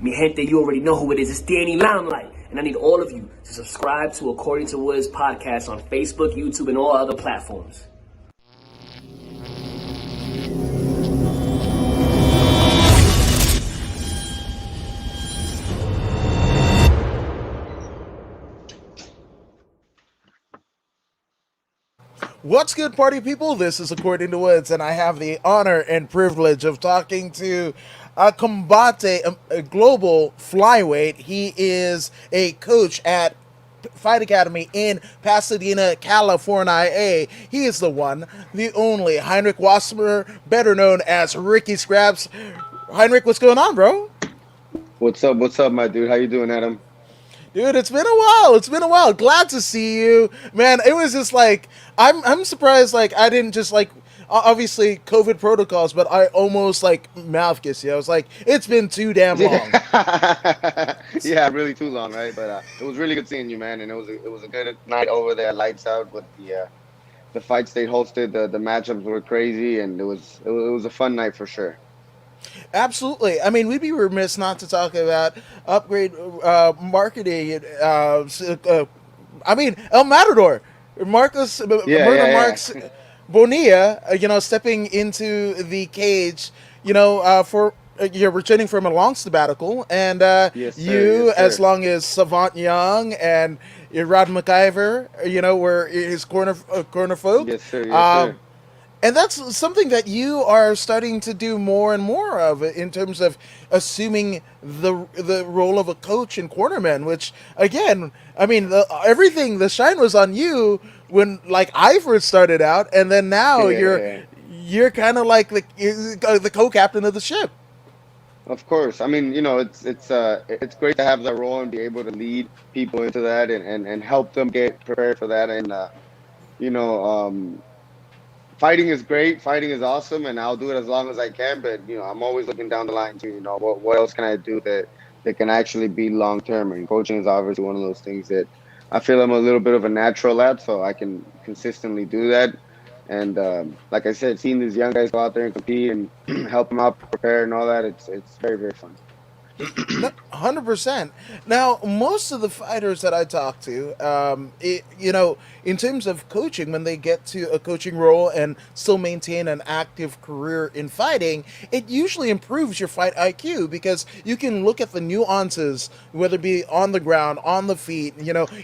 Mi gente, you already know who it is. It's Danny Limelight. And I need all of you to subscribe to According to Woods podcast on Facebook, YouTube, and all other platforms. What's good, party people? This is According to Woods, and I have the honor and privilege of talking to Combate Global Flyweight. He is a coach at Fight Academy in Pasadena, California. He is the one, the only Heinrich Wasmer, better known as Ricky Skraps. Heinrich, what's going on, bro? What's up? What's up, my dude? How you doing, Adam? Dude, it's been a while. It's been a while. Glad to see you, man. It was just like I'm surprised. Like I didn't just like obviously COVID protocols, but I almost like mouth kiss you. I was like, it's been too damn long. Yeah, really too long, right? But it was really good seeing you, man. And it was a good night over there, lights out with the fights they hosted. The matchups were crazy, and it was a fun night for sure. Absolutely. I mean, we'd be remiss not to talk about upgrade marketing. I mean, El Matador, Marcos Murder Marks Bonilla. Stepping into the cage. For you're returning from a long sabbatical, and Yes, sir. you, Yes, as sir. long as Savant Young and Rod McIver, were his corner folk. Yes, sir. Yes, Um, sir. And that's something that you are starting to do more and more of in terms of assuming the role of a coach and cornerman, which, again, I mean, everything, the shine was on you when, like, I first started out, and then now Yeah. you're kind of like the co-captain of the ship. Of course. I mean, it's great to have that role and be able to lead people into that and help them get prepared for that. And you know, fighting is great. Fighting is awesome, and I'll do it as long as I can. But I'm always looking down the line too. What else can I do that can actually be long term? And coaching is obviously one of those things that I feel I'm a little bit of a natural at, so I can consistently do that. And like I said, seeing these young guys go out there and compete and help them out, prepare, and all that, it's very, very fun. 100%. Now, most of the fighters that I talk to, in terms of coaching, when they get to a coaching role and still maintain an active career in fighting, it usually improves your fight IQ because you can look at the nuances, whether it be on the ground, on the feet,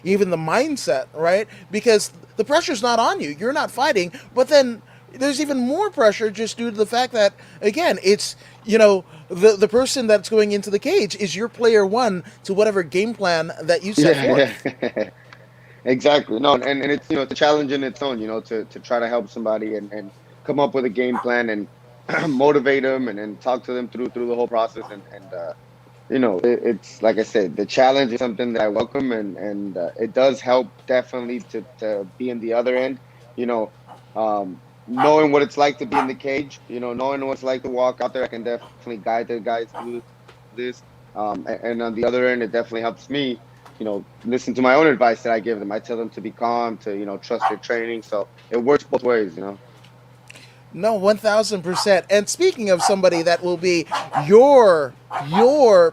even the mindset, right? Because the pressure's not on you. You're not fighting, but then there's even more pressure just due to the fact that, again, it's, the person that's going into the cage is your player one to whatever game plan that you set forth. Yeah, exactly. No, and it's a challenge in its own, to try to help somebody and come up with a game plan and motivate them and talk to them through the whole process. It's like I said, the challenge is something that I welcome, and it does help definitely to be in the other end. You know, knowing what it's like to be in the cage, knowing what it's like to walk out there, I can definitely guide the guys through this. And on the other end, it definitely helps me, listen to my own advice that I give them. I tell them to be calm, to, trust their training. So it works both ways. No, 1,000%. And speaking of somebody that will be your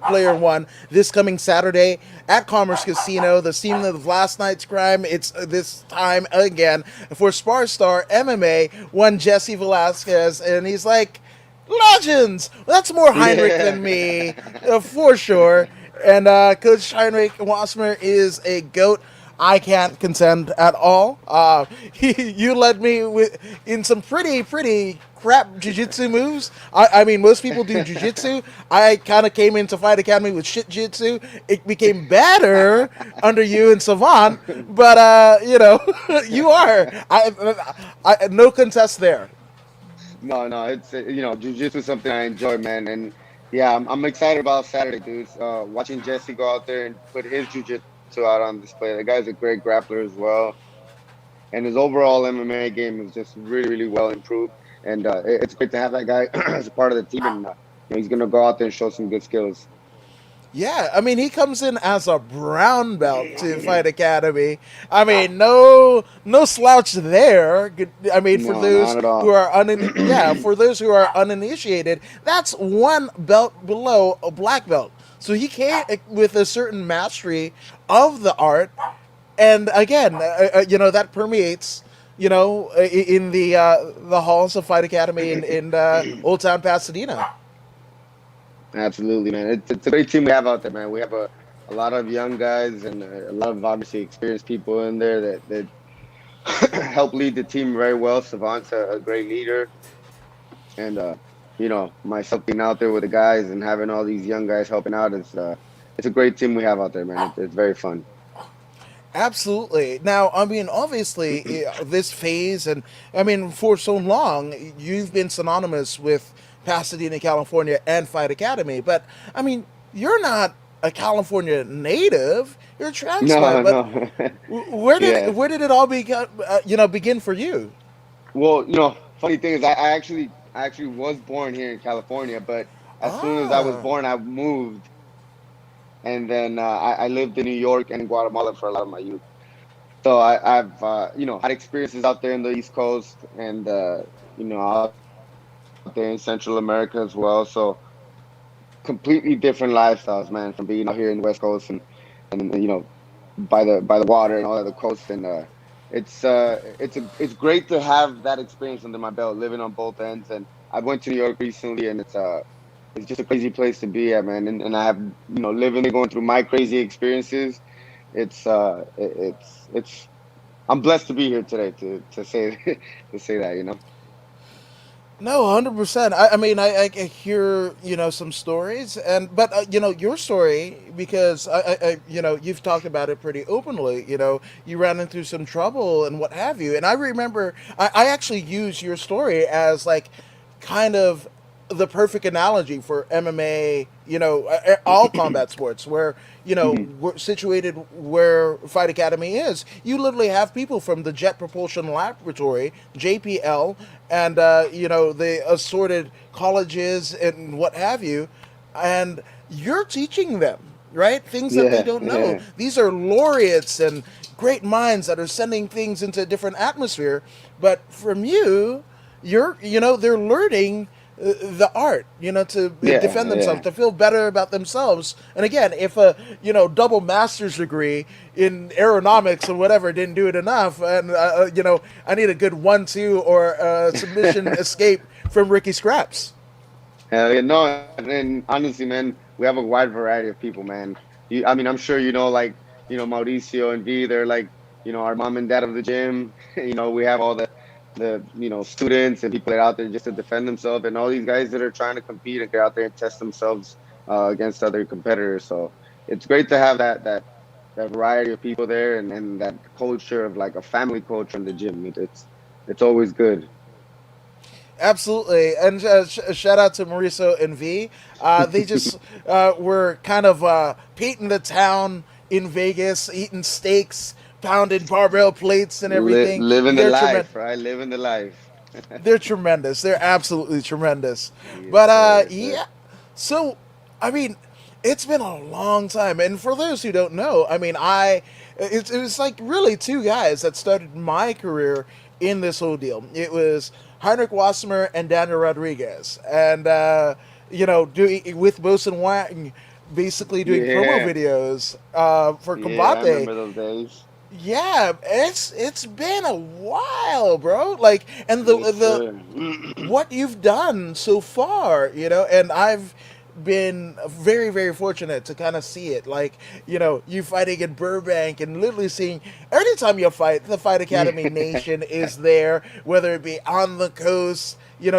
player one this coming Saturday at Commerce Casino, the scene of last night's crime, it's this time again for Spar Star MMA, one Jesse Velasquez, and he's like, legends! That's more Heinrich than me, for sure. And Coach Heinrich Wasmer is a GOAT. I can't contend at all. You led me in some pretty crap jiu-jitsu moves. I mean, most people do jiu-jitsu. I kind of came into Fight Academy with shit jiu-jitsu. It became better under you and Savant, but you are. I no contest there. No, it's jiu-jitsu is something I enjoy, man, and yeah, I'm excited about Saturday, dudes. Watching Jesse go out there and put his jiu-jitsu out on display. The guy's a great grappler as well, and his overall MMA game is just really, really well improved. And it's great to have that guy as a part of the team, and he's gonna go out there and show some good skills. Yeah, I mean, he comes in as a brown belt to Fight Academy. I mean, no slouch there. I mean, for No, those not at all. who are for those who are uninitiated, that's one belt below a black belt. So he came with a certain mastery of the art, and again, that permeates, in the halls of Fight Academy in Old Town Pasadena. Absolutely, man. It's a great team we have out there, man. We have a lot of young guys and a lot of obviously experienced people in there that help lead the team very well. Savant's a great leader, and myself being out there with the guys and having all these young guys helping out is it's a great team we have out there, man. It's very fun. Absolutely. Now, I mean, obviously, this phase, and I mean, for so long, you've been synonymous with Pasadena, California, and Fight Academy. But I mean, you're not a California native; you're a transplant. No, But no. where did Yeah. where did it all begin for you? Well, funny thing is, I actually was born here in California, but as soon as I was Ah, born, I moved, and then I lived in New York and in Guatemala for a lot of my youth. So I've had experiences out there in the East Coast and out there in Central America as well. So completely different lifestyles, man, from being out here in the West Coast and by the water and all of the coast and it's great to have that experience under my belt, living on both ends. And I went to New York recently, and it's just a crazy place to be at, man. And I have living there, going through my crazy experiences. It's I'm blessed to be here today to say to say that. no, 100%. I mean, I hear some stories, but your story, because you've talked about it pretty openly. You ran into some trouble and what have you, and I remember I actually use your story as like kind of the perfect analogy for MMA, all combat sports, where, Hmm. we're situated where Fight Academy is. You literally have people from the Jet Propulsion Laboratory, JPL, and, the assorted colleges and what have you, and you're teaching them, right? Things that they Yeah, don't know. yeah, These are laureates and great minds that are sending things into a different atmosphere. But from you, they're learning the art, to yeah, defend themselves, yeah. to feel better about themselves. And again, if a double master's degree in aeronautics or whatever didn't do it enough, and I need a good 1-2 or submission escape from Ricky Scraps. Hell yeah, no, and honestly, man, we have a wide variety of people, man. I mean, I'm sure like Mauricio and V. They're like our mom and dad of the gym. We have all the students and people that are out there just to defend themselves, and all these guys that are trying to compete and get out there and test themselves against other competitors. So it's great to have that variety of people there, and that culture of like a family culture in the gym. It's always good. Absolutely, and shout out to Mauricio and V. They just were kind of painting the town in Vegas, eating steaks, pounding barbell plates and everything. Living the They're tremendous. life, right? Living the life. They're tremendous. They're absolutely tremendous. Yes, But sir. Yes, sir. yeah. So, I mean, it's been a long time, and for those who don't know, I mean, it was like really two guys that started my career in this whole deal. It was Heinrich Wasmer and Daniel Rodriguez, and doing with Bosun Wang, basically doing promo Yeah. videos for Yeah, I Combate. remember those days. Yeah, it's been a while, bro. Like, and Yes, the sir. what you've done so far, and I've been very, very fortunate to kind of see it. Like, you fighting in Burbank and literally seeing every time you fight, the Fight Academy Nation is there, whether it be on the coast,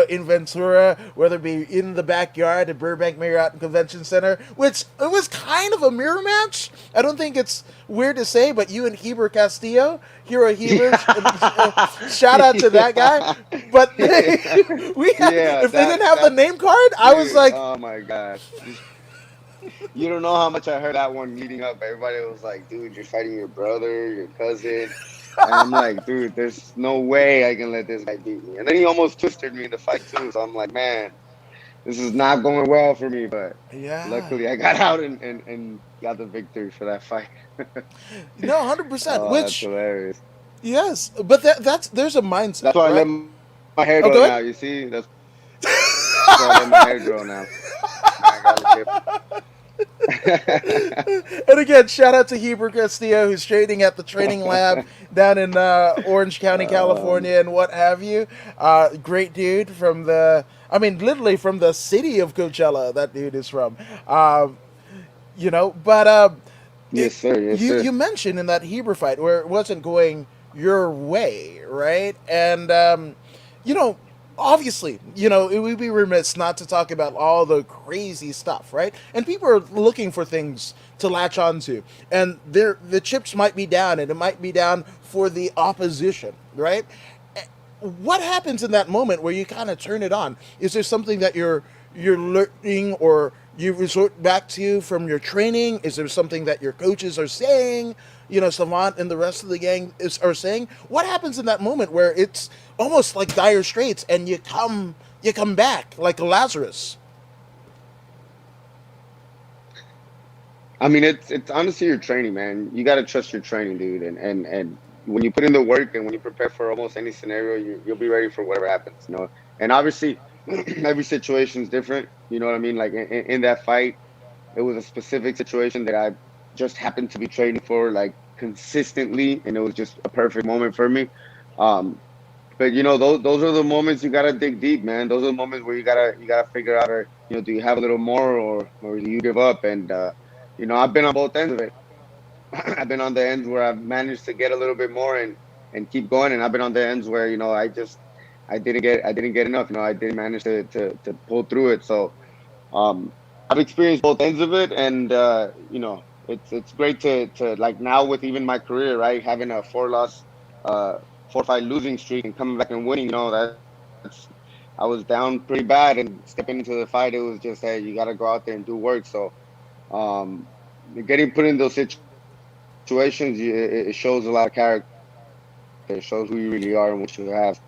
in Ventura, whether it be in the backyard at Burbank Marriott and Convention Center, which it was kind of a mirror match. I don't think it's weird to say, but you and Heber Castillo, Hero Heber, shout out to that guy. Yeah. But Yeah. we had, Yeah, if they that didn't have the that name card, I was dude, like, oh my gosh. You don't know how much I heard that one leading up. Everybody was like, dude, you're fighting your brother, your cousin. And I'm like, dude, there's no way I can let this guy beat me. And then he almost twisted me in the fight too. So I'm like, man, this is not going well for me. But yeah, luckily I got out and got the victory for that fight. no, 100%. Oh, that's Which hilarious. yes, but that's there's a mindset, That's why I let right? my hair Oh, grow go now. ahead. You see? That's why I let my hair grow now. I got a And again, shout out to Heber Castillo, who's training at the training lab down in Orange County, um, California, and what have you. Great dude from I mean, literally from the city of Coachella. That dude is from. Um, but it, yes, sir. Yes, you sir. mentioned in that Heber fight where it wasn't going your way, right? And you know, obviously, it would be remiss not to talk about all the crazy stuff, right? And people are looking for things to latch onto, and the chips might be down, and it might be down for the opposition, right? What happens in that moment where you kind of turn it on? Is there something that you're learning or you resort back to from your training? Is there something that your coaches are saying? Savant and the rest of the gang are saying. What happens in that moment where it's almost like dire straits and you come back like Lazarus? I mean, it's honestly your training, man. You got to trust your training, dude. And when you put in the work and when you prepare for almost any scenario, you'll be ready for whatever happens, you know. And obviously, every situation is different. You know what I mean? Like in that fight, it was a specific situation that I just happened to be training for like consistently, and it was just a perfect moment for me. But those are the moments you gotta dig deep, man. Those are the moments where you gotta figure out, or do you have a little more, or do you give up? And I've been on both ends of it. I've been on the ends where I've managed to get a little bit more and keep going, and I've been on the ends where I didn't get enough. I didn't manage to pull through it. So um, I've experienced both ends of it, and it's great to like now with even my career, right? Having a uh, 4 fight losing streak and coming back and winning. That's I was down pretty bad, and stepping into the fight, it was just, hey, you got to go out there and do work. So um, getting put in those situations, it shows a lot of character. It shows who you really are and what you have.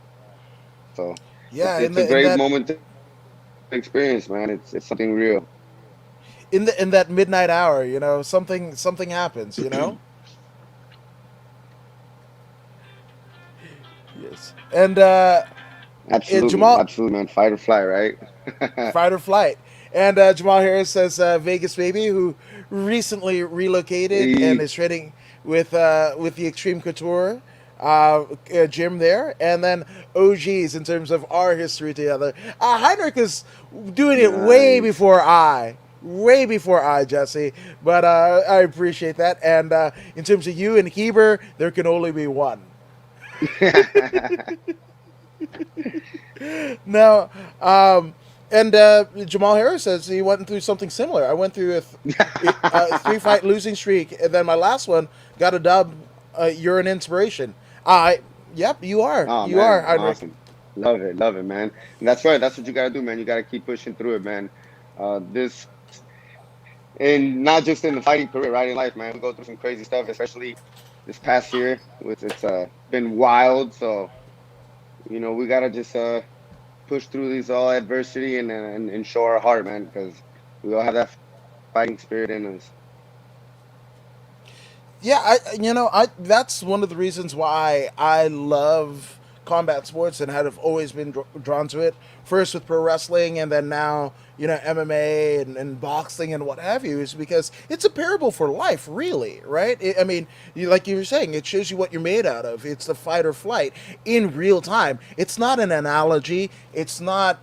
So it's a great moment to experience, man. It's something real. In that midnight hour, something happens. Yes, and Absolutely, Jamal, absolutely, man. Fight or flight, right? fight or flight. And Jamal Harris says Vegas baby, who recently relocated and is training with the Extreme Couture gym there, and then OGs in terms of our history together. Heinrich is doing it Nice. way before I, Jesse. But I appreciate that. And in terms of you and Heber, there can only be one. Now, and Jamal Harris says he went through something similar. I went through a three-fight losing streak, and then my last one got a dub. You're an inspiration. Yep, you are. Oh You are, man, Heinrich. awesome. Love it, man. And that's right. That's what you gotta do, man. You gotta keep pushing through it, man. This and not just in the fighting career, right? In life, man. We go through some crazy stuff, especially this past year. It's been wild. So we gotta just push through these all adversity and show our heart, man, because we all have that fighting spirit in us. Yeah, I that's one of the reasons why I love combat sports and have always been drawn to it. First with pro wrestling, and then now MMA and boxing and what have you, is because it's a parable for life, really, right? I mean, like you were saying, it shows you what you're made out of. It's the fight or flight in real time. It's not an analogy. It's not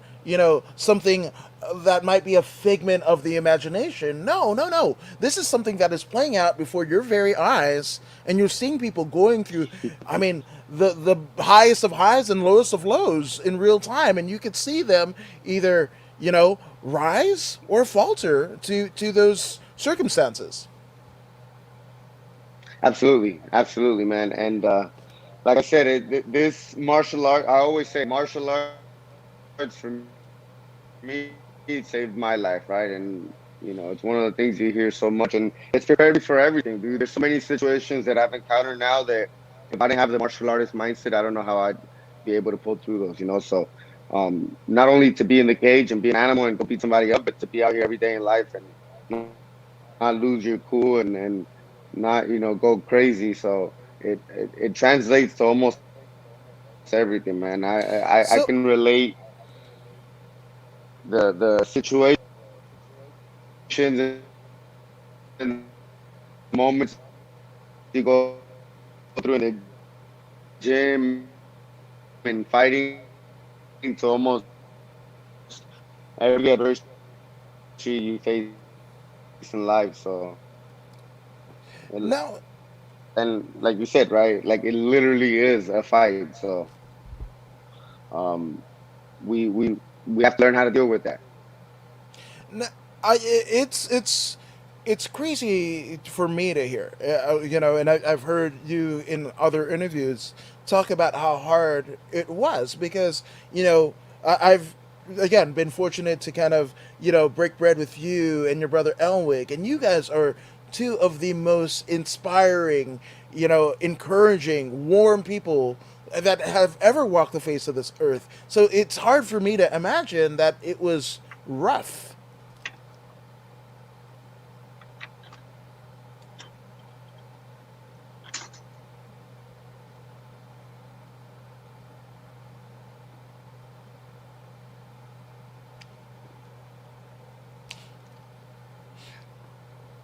something that might be a figment of the imagination. No, no, no. This is something that is playing out before your very eyes, and you're seeing people going through. I mean, the highest of highs and lowest of lows in real time, and you could see them either rise or falter to those circumstances. Absolutely, absolutely, man. And like I said, this martial art, I always say martial arts for me, it saved my life, right? And it's one of the things you hear so much, and it's prepared me for everything, dude. There's so many situations that I've encountered now that if I didn't have the martial artist mindset, I don't know how I'd be able to pull through those, So not only to be in the cage and be an animal and go beat somebody up, but to be out here every day in life and not lose your cool and not go crazy. So it translates to almost everything, man. I can relate So the situations and the the moments you go through in the gym and fighting to almost every adversity you face in life. So, Now, and like you said, right? Like it literally is a fight. So, um, we have to learn how to deal with that. n- it's crazy for me to hear, and I've heard you in other interviews talk about how hard it was because I've again been fortunate to kind of break bread with you and your brother Elwick, and you guys are two of the most inspiring, encouraging, warm people that have ever walked the face of this earth. So it's hard for me to imagine that it was rough.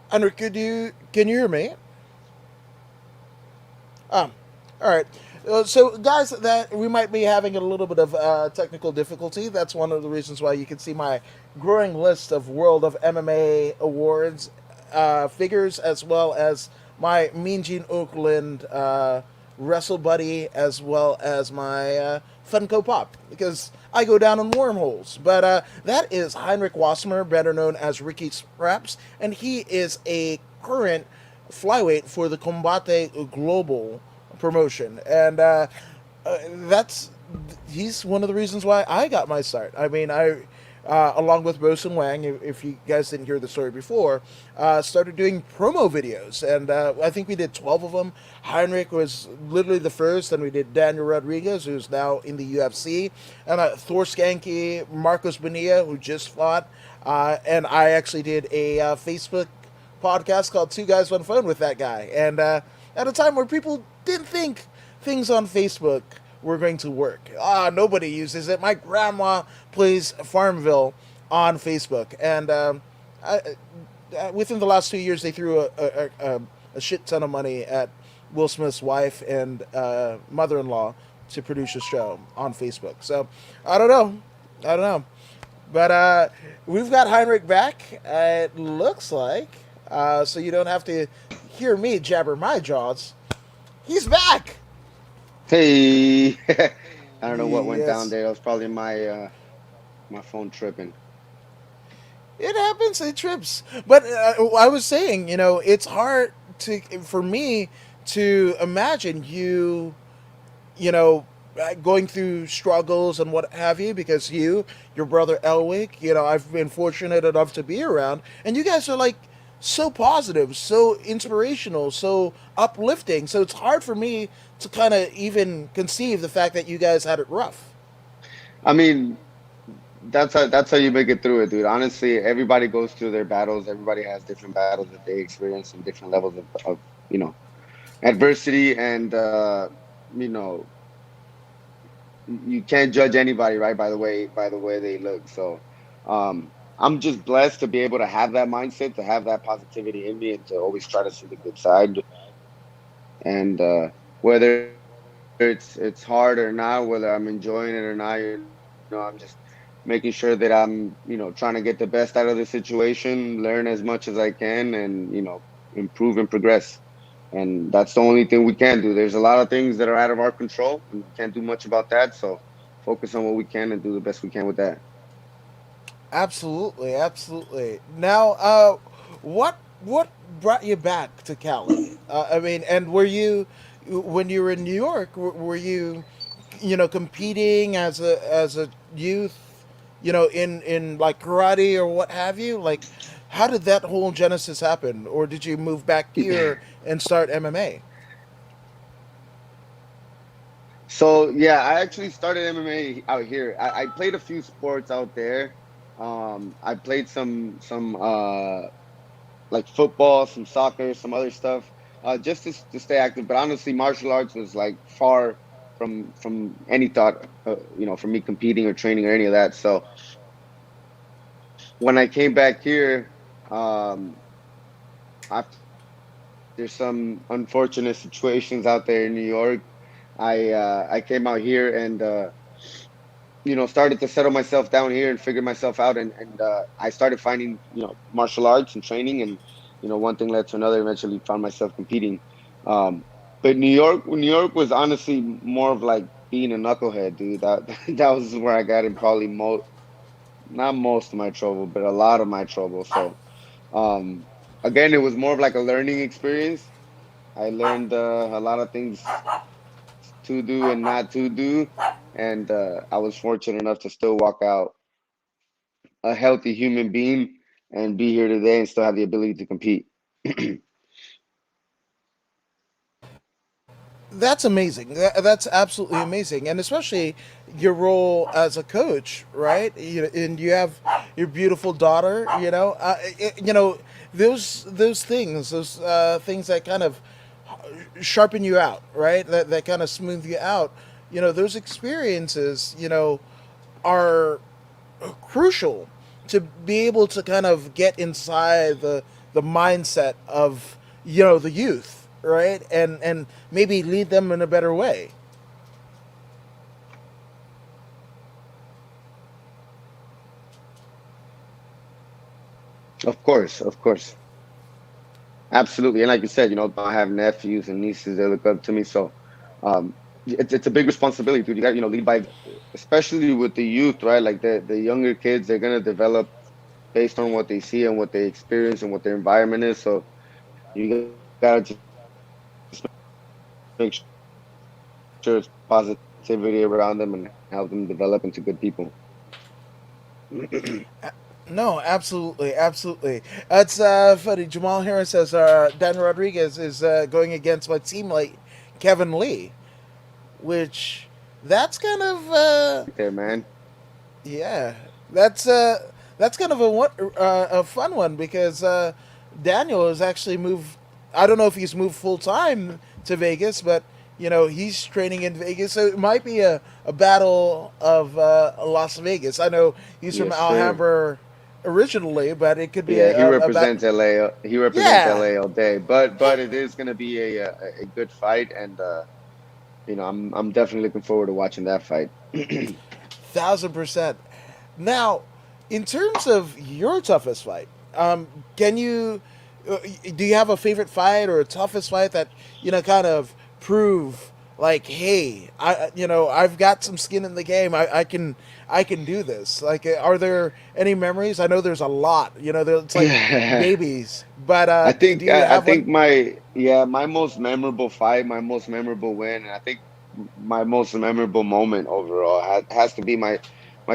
Heinrich, can you hear me? Um, all right. So, guys, that we might be having a little bit of technical difficulty. That's one of the reasons why you can see my growing list of World of MMA awards figures, as well as my Mean Gene Oakland wrestle buddy, as well as my Funko Pop, because I go down in wormholes. But that is Heinrich Wasmer, better known as Ricky Skraps, and he is a current flyweight for the Combate Global promotion, and that's he's one of the reasons why I got my start. I mean, I along with Bosun Wang, if you guys didn't hear the story before, started doing promo videos, and I think we did 12 of them. Heinrich was literally the first, and we did Daniel Rodriguez, who's now in the UFC, and Thor Skanky, Marcos Bonilla, who just fought, and I actually did a Facebook podcast called Two Guys One Phone with that guy. And at a time where people didn't think things on Facebook were going to work. Nobody uses it. My grandma plays Farmville on Facebook. And within the last 2 years, they threw a shit ton of money at Will Smith's wife and mother in law to produce a show on Facebook. So I don't know. I don't know. But we've got Heinrich back, it looks like. So you don't have to hear me jabber my jaws. He's back! Hey, I don't know what went down Yes. there. That was probably my phone tripping. It happens, it trips. But I was saying, it's hard for me to imagine you, you know, going through struggles and what have you, because your brother Elwick, I've been fortunate enough to be around, and you guys are like so positive, so inspirational, so uplifting. So it's hard for me to kind of even conceive the fact that you guys had it rough. I mean, that's how you make it through it, dude. Honestly, everybody goes through their battles. Everybody has different battles that they experience and different levels of adversity. And you know, you can't judge anybody, right, by the way they look. So, I'm just blessed to be able to have that mindset, to have that positivity in me, and to always try to see the good side. And whether it's hard or not, whether I'm enjoying it or not, I'm just making sure that I'm trying to get the best out of the situation, learn as much as I can, and improve and progress. And that's the only thing we can do. There's a lot of things that are out of our control, and we can't do much about that. So focus on what we can and do the best we can with that. Absolutely, absolutely. Now, what brought you back to Cali? I mean, and were you when you were in New York? Were you, competing as a youth, in like karate or what have you? Like, how did that whole genesis happen? Or did you move back here and start MMA? So yeah, I actually started MMA out here. I played a few sports out there. I played some like football, some soccer, some other stuff, just to stay active. But honestly, martial arts was like far from any thought, from me competing or training or any of that. So when I came back here, um, after some unfortunate situations out there in New York, I came out here and started to settle myself down here and figure myself out, and I started finding martial arts and training, and one thing led to another. Eventually, found myself competing. Um, but New York was honestly more of like being a knucklehead, dude. That that was where I got in probably not most of my trouble, but a lot of my trouble. So um, again, it was more of like a learning experience. I learned a lot of things to do and not to do, and I was fortunate enough to still walk out a healthy human being and be here today and still have the ability to compete. That's amazing. That's absolutely amazing, and especially your role as a coach, right? And you have your beautiful daughter. Those things, those things that kind of sharpen you out, right? That kind of smooth you out. Those experiences, are crucial to be able to kind of get inside the mindset of the youth, right, and maybe lead them in a better way. Of course, absolutely. And like you said, I have nephews and nieces that look up to me, so it's a big responsibility, dude. You got lead by, especially with the youth, right? Like the younger kids, they're gonna develop based on what they see and what they experience and what their environment is. So you gotta just make sure it's positivity around them and help them develop into good people. No, absolutely, absolutely. That's funny. Jamal Harris says Dan Rodriguez is going against my teammate Kevin Lee, which that's kind of There, man. yeah, that's kind of a fun one because Daniel has actually moved. I don't know if he's moved full time to Vegas, but he's training in Vegas, so it might be a battle of Las Vegas. I know he's from Yes, sir. Alhambra originally, but it could be Yeah, he a bat. represents LA. He represents Yeah, LA all day. But it is going to be a good fight, and I'm definitely looking forward to watching that fight. 1,000%. Now, in terms of your toughest fight, can you do you have a favorite fight or a toughest fight that kind of prove like, hey, I've got some skin in the game. I can do this. Like, are there any memories? I know there's a lot. It's like babies. But do you I have one? think my most memorable fight, my most memorable win, and I think my most memorable moment overall has to be my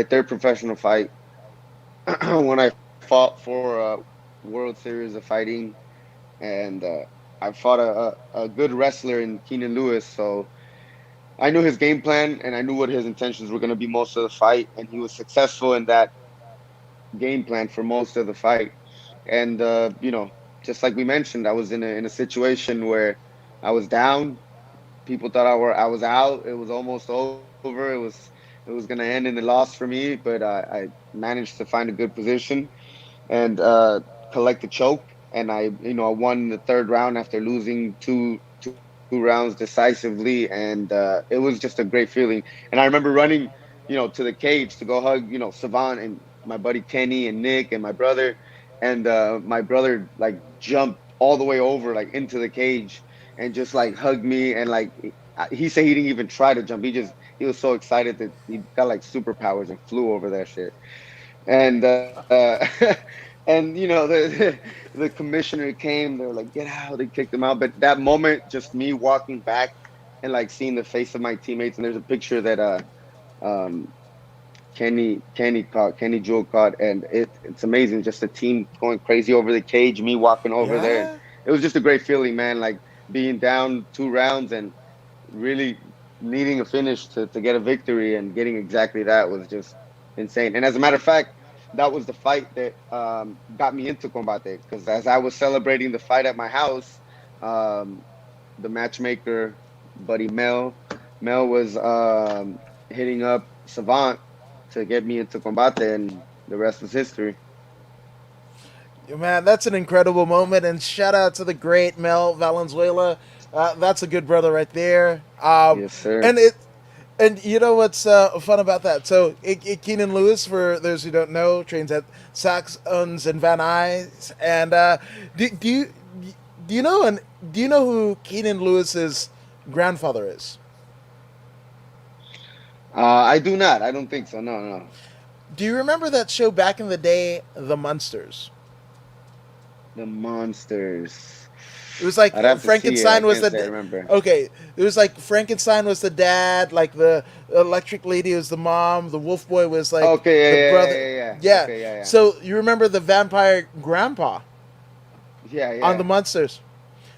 third professional fight when I fought for World Series of Fighting, and I fought a good wrestler in Keenan Lewis, so I knew his game plan and I knew what his intentions were going to be most of the fight, and he was successful in that game plan for most of the fight. And just like we mentioned, I was in a situation where I was down. People thought I was out. It was almost over. It was going to end in a loss for me, but I managed to find a good position and collect a choke. And I won the third round after losing two rounds decisively, and it was just a great feeling. And I remember running, to the cage to go hug, Savant and my buddy Kenny and Nick and my brother, and my brother like jumped all the way over like into the cage and just like hugged me, and like he said he didn't even try to jump. He was so excited that he got like superpowers and flew over that shit. And and the commissioner came. They were like, "Get out!" They kicked him out. But that moment, just me walking back and like seeing the face of my teammates. And there's a picture that um Kenny Jewel caught, and it's amazing. Just the team going crazy over the cage, me walking over there, and Yeah. it was just a great feeling, man. Like being down two rounds and really needing a finish to get a victory, and getting exactly that was just insane. And as a matter of fact, that was the fight that got me into Combate, because as I was celebrating the fight at my house, um, the matchmaker buddy Mel was hitting up Savant to get me into Combate, and the rest was history. Man, that's an incredible moment, and shout out to the great Mel Valenzuela. That's a good brother right there. Yes, sir. And it, and you know what's fun about that? So, Keenan Lewis, for those who don't know, trains at Saxons and Van Nuys. And do you do you know and do you know who Keenan Lewis's grandfather is? I do not. I don't think so. No, no. Do you remember that show back in the day, The Munsters? The monsters. It was like I'd have to see it. I Frankenstein was can't say I the remember. okay. It was like Frankenstein was the dad, like the electric lady was the mom, the wolf boy was like Okay, the yeah, yeah, brother. yeah, yeah, yeah. Yeah. Okay, yeah, yeah. So you remember the vampire grandpa Yeah, on the yeah. Munsters?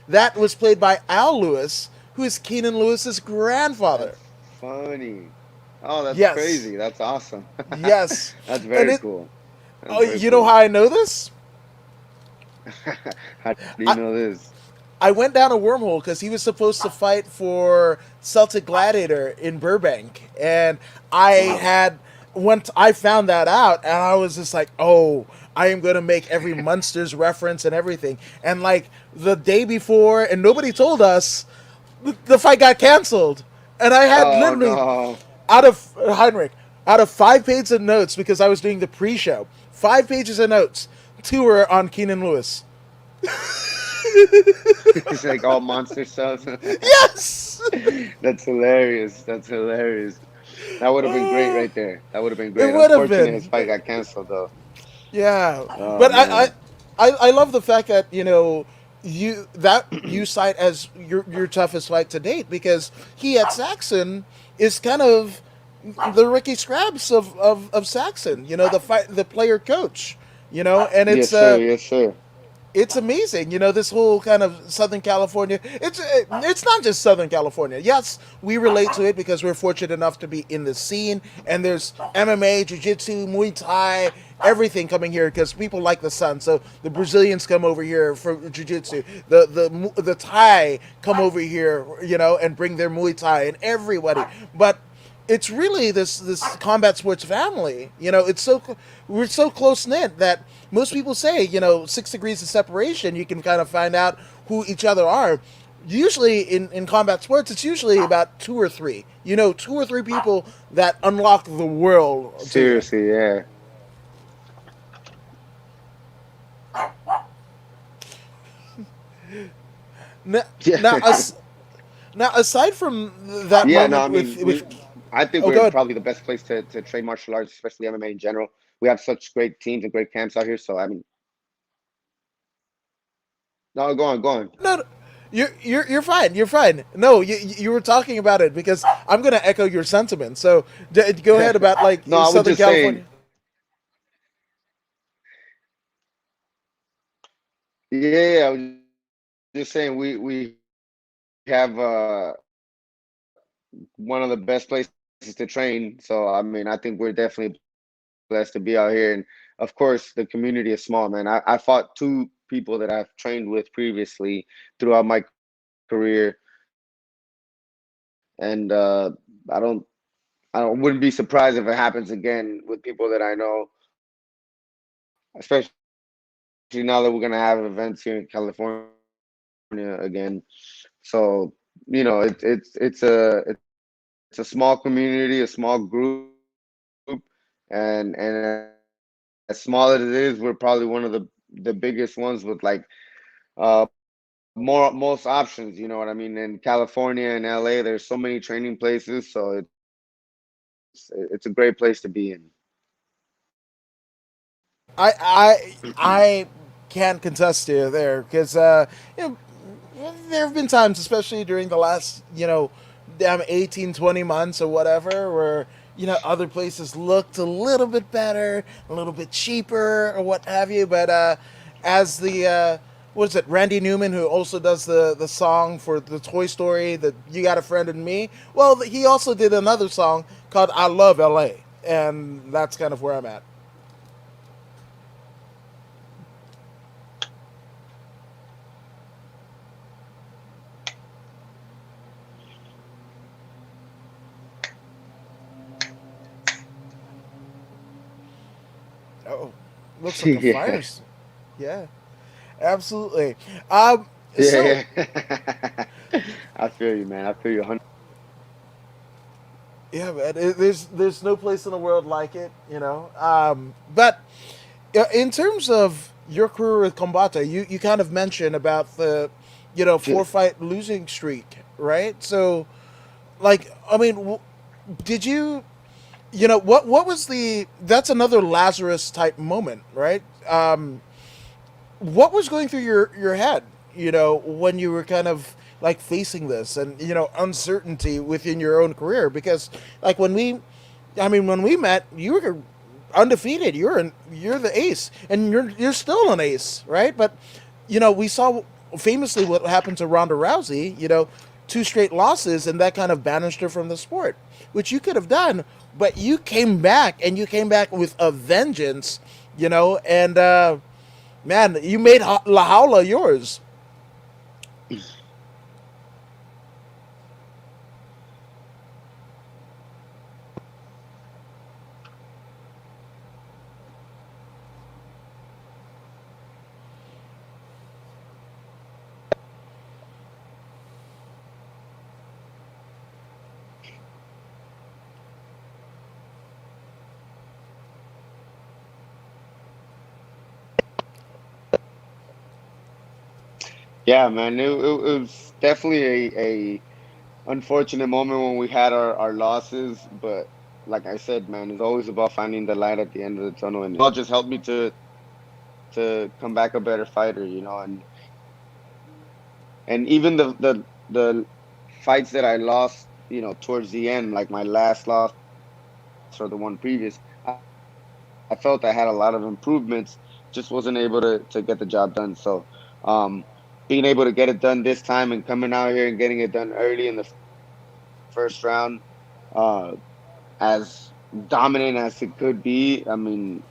That was played by Al Lewis, who is Keenan Lewis's grandfather. That's funny. Oh, that's Yes. crazy. That's awesome. Yes. That's And very it cool. That's oh, very you know cool. how I know this? How do you I know this? I went down a wormhole because he was supposed to fight for Celtic Gladiator in Burbank, and I Wow. had once I found that out, and I was just like, "Oh, I am going to make every Munsters reference and everything." And like the day before, and nobody told us, the fight got canceled, and I had Oh literally no. out of Heinrich, out of 5 pages of notes because I was doing the pre-show, 5 pages of notes, two were on Keenan Lewis. It's like all monster stuff. Yes. That's hilarious. That's hilarious. That would have been great Oh, right there. That would have been it great. would have Unfortunate his been. fight got canceled though. Yeah, Oh but man. I love the fact that you cite as your toughest fight to date because he at Saxon is kind of the Ricky Skraps of Saxon. You know, the player coach. You know, and Yes, sir. Yes, sir. it's amazing. You know, this whole kind of Southern California. It's not just Southern California. Yes, we relate to it because we're fortunate enough to be in the scene, and there's MMA, Jiu-Jitsu, Muay Thai, everything coming here because people like the sun. So the Brazilians come over here for Jiu-Jitsu. The Thai come over here, you know, and bring their Muay Thai and everybody. But it's really this combat sports family. You know, we're so close knit that most people say, you know, 6 degrees of separation. You can kind of find out who each other are. Usually in combat sports, it's usually about two or three. You know, two or three people that unlock the world to you. Seriously, yeah. Now, now, Yeah. as, now aside from that Yeah, no, I moment mean, with I think oh, we're God, probably the best place to train martial arts, especially MMA in general. We have such great teams and great camps out here. So, I mean, no, go on, go on. no, no, you're fine. You're fine. No, you were talking about it because I'm gonna echo your sentiment. So go ahead about like No, I was Southern just saying, California. yeah, I was just saying we have one of the best places to train. So, I mean, I think we're definitely blessed to be out here. And of course, the community is small, man. I fought two people that I've trained with previously throughout my career, and I wouldn't be surprised if it happens again with people that I know, especially now that we're gonna have events here in California again. So, it's a small community, a small group, and as small as it is, we're probably one of the biggest ones with like uh most options. You know what I mean? In California and LA, there's so many training places, so it's a great place to be in. I can't contest you there because you know, there have been times, especially during the last damn 18, 20 months or whatever, where other places looked a little bit better, a little bit cheaper or what have you. But as the what is it, Randy Newman, who also does the song for the Toy Story, that You Got a Friend in Me. Well, he also did another song called I Love LA, and that's kind of where I'm at. Oh, looks like a Yeah. fire's. Yeah, absolutely. Um, so Yeah, yeah. I feel you, man. I feel you. 100. yeah, man, there's no place in the world like it, you know. But in terms of your career with Combate, you kind of mentioned about the, four fight losing streak, right? So, like, I mean, did you, what was the? That's another Lazarus type moment, right? What was going through your head, when you were kind of like facing this and uncertainty within your own career? Because like when we met, you were undefeated. You're the ace, and you're still an ace, right? But we saw famously what happened to Ronda Rousey. Two straight losses, and that kind of banished her from the sport, which you could have done. But you came back, and you came back with a vengeance, and man, you made La Jaula yours. Yeah, man. It was definitely a unfortunate moment when we had our losses, but like I said, man, it's always about finding the light at the end of the tunnel, and it all just helped me to come back a better fighter, and even the fights that I lost, towards the end, like my last loss or the one previous, I felt I had a lot of improvements, just wasn't able to get the job done. So, um, being able to get it done this time and coming out here and getting it done early in the first round, uh, as dominant as it could be, I mean,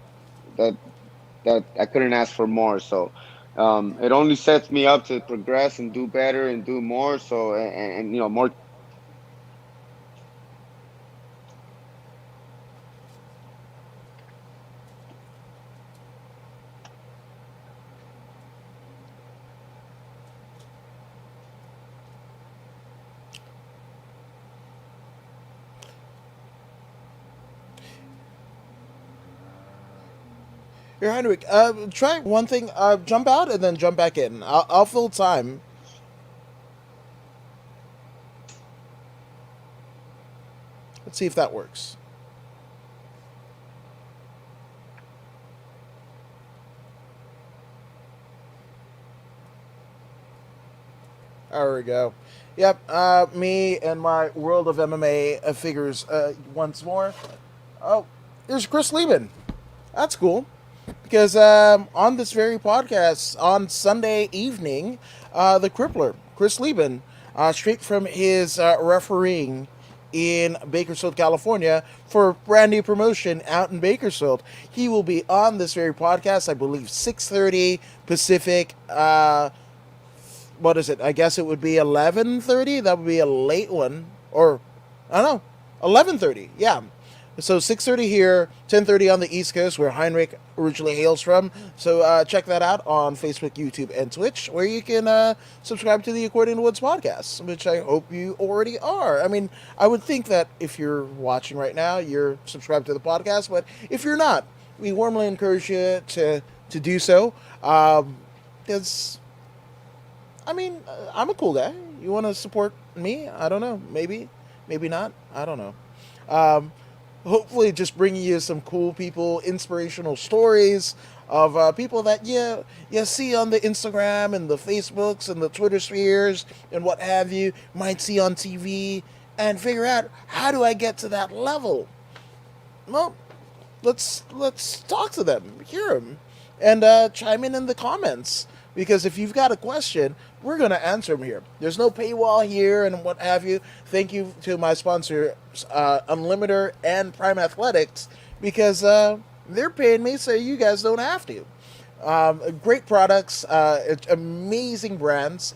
that that I couldn't ask for more. So, it only sets me up to progress and do better and do more. So, and more. Here, Heinrich, try one thing. Jump out and then jump back in. I'll fill time. Let's see if that works. There we go. Yep. Me and my world of MMA figures once more. Oh, there's Chris Lieben. That's cool. Because on this very podcast on Sunday evening, the Crippler, Chris Lieben, straight from his refereeing in Bakersfield, California, for a brand new promotion out in Bakersfield. He will be on this very podcast, I believe, 6:30 Pacific. What is it? I guess it would be 11:30. That would be a late one, or I don't know, 11:30. Yeah. So 6:30 here, 10:30 on the East Coast, where Heinrich originally hails from. So check that out on Facebook, YouTube, and Twitch, where you can subscribe to the According to Woods podcast, which I hope you already are. I mean, I would think that if you're watching right now, you're subscribed to the podcast, but if you're not, we warmly encourage you to do so. It's, I mean, I'm a cool guy. You want to support me? I don't know. Maybe, maybe not. I don't know. Um, Hopefully just bringing you some cool people, inspirational stories of people that you see on the Instagram and the Facebooks and the Twitter spheres and what have you, might see on TV, and figure out, how do I get to that level? Well, let's talk to them, hear them, and chime in the comments. Because if you've got a question, we're going to answer them here. There's no paywall here and what have you. Thank you to my sponsors, Unlimiter and Prime Athletics, because they're paying me so you guys don't have to. Great products, amazing brands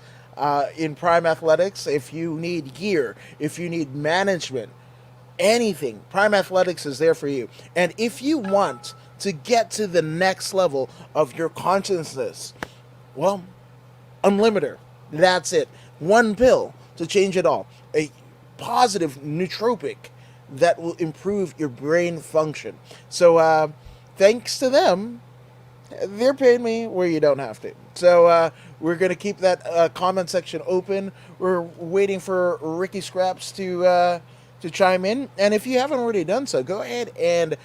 in Prime Athletics. If you need gear, if you need management, anything, Prime Athletics is there for you. And if you want to get to the next level of your consciousness? Well, Unlimiter. That's it. One pill to change it all. A positive nootropic that will improve your brain function. So, thanks to them, they're paying me where you don't have to. So, we're going to keep that comment section open. We're waiting for Ricky Skraps to chime in. And if you haven't already done so, go ahead and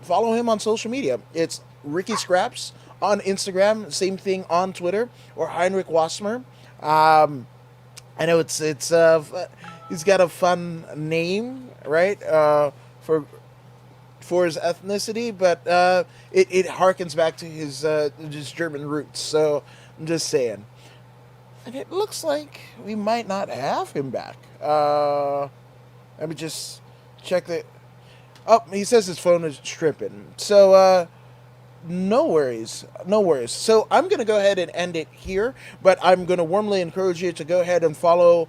follow him on social media. It's Ricky Skraps on Instagram, same thing on Twitter, or Heinrich Wasmer. I know it's he's got a fun name, right? For his ethnicity, but it harkens back to his German roots. So I'm just saying. And it looks like we might not have him back. Let me just check the. Oh, he says his phone is tripping. So no worries, no worries. So I'm going to go ahead and end it here, but I'm going to warmly encourage you to go ahead and follow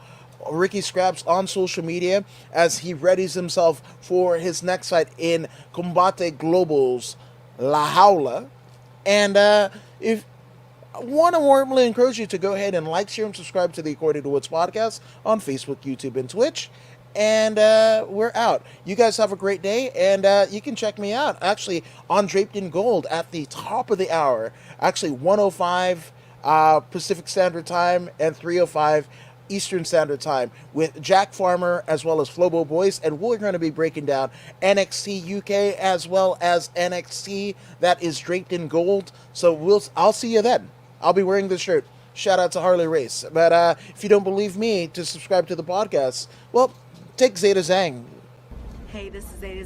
Ricky Skraps on social media as he readies himself for his next fight in Combate Global's La Jaula. And if I want to warmly encourage you to go ahead and like, share, and subscribe to the According to Woods podcast on Facebook, YouTube, and Twitch. And we're out. You guys have a great day, and you can check me out, actually, on Draped in Gold at the top of the hour. Actually, 1:05 Pacific Standard Time and 3:05 Eastern Standard Time with Jack Farmer as well as Flobo Boys, and we're going to be breaking down NXT UK as well as NXT that is Draped in Gold. So I'll see you then. I'll be wearing this shirt. Shout out to Harley Race. But if you don't believe me to subscribe to the podcast, well, take Zeta Zang. Hey, this is Zeta